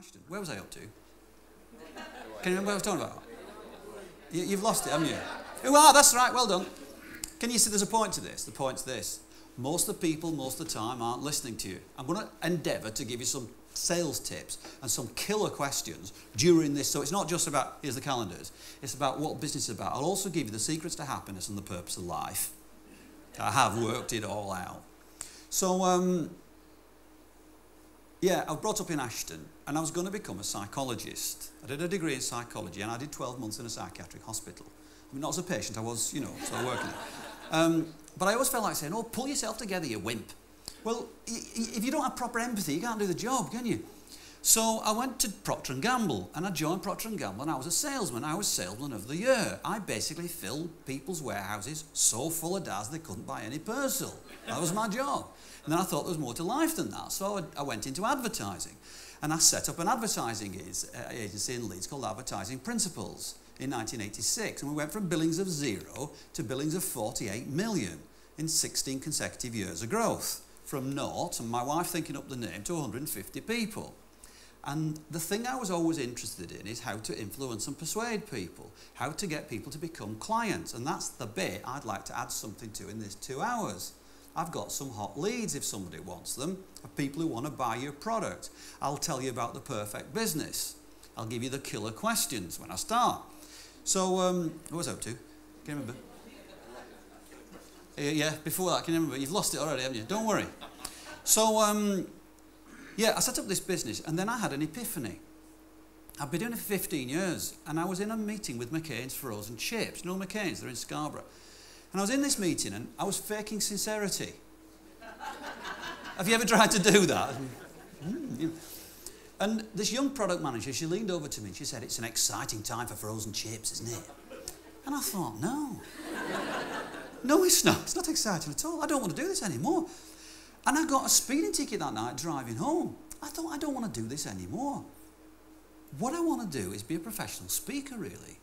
Ashton. Where was I up to? Can you remember what I was talking about? You've lost it, haven't you? Oh, that's right, well done. Can you see there's a point to this? The point's this. Most of the people, most of the time, aren't listening to you. I'm going to endeavour to give you some sales tips and some killer questions during this. So it's not just about, here's the calendars, it's about what business is about. I'll also give you the secrets to happiness and the purpose of life. I have worked it all out. So, yeah, I was brought up in Ashton and I was going to become a psychologist. I did a degree in psychology and I did 12 months in a psychiatric hospital. I mean, not as a patient, I was, you know, still working there. But I always felt like saying, oh, pull yourself together, you wimp. Well, if you don't have proper empathy, you can't do the job, can you? So I went to Procter & Gamble, and I joined Procter & Gamble, and I was a salesman. I was salesman of the year. I basically filled people's warehouses so full of Daz they couldn't buy any Persil. That was my job. And then I thought there was more to life than that, so I went into advertising. And I set up an advertising agency in Leeds called Advertising Principles in 1986. And we went from billings of 0 to billings of 48 million in 16 consecutive years of growth. From naught, and my wife thinking up the name, to 150 people. And the thing I was always interested in is how to influence and persuade people, how to get people to become clients, and that's the bit I'd like to add something to in this 2 hours. I've got some hot leads if somebody wants them, of people who want to buy your product. I'll tell you about the perfect business. I'll give you the killer questions when I start. So, what was I up to? Can you remember? Yeah, before that, can you remember? You've lost it already, haven't you? Don't worry. So, yeah, I set up this business, and then I had an epiphany. I've been doing it for 15 years, and I was in a meeting with McCain's Frozen Chips. You know McCain's? They're in Scarborough. And I was in this meeting, and I was faking sincerity. Have you ever tried to do that? And this young product manager, she leaned over to me, and she said, it's an exciting time for frozen chips, isn't it? And I thought, no. No, it's not. It's not exciting at all. I don't want to do this anymore. And I got a speeding ticket that night driving home. I thought, I don't want to do this anymore. What I want to do is be a professional speaker, really.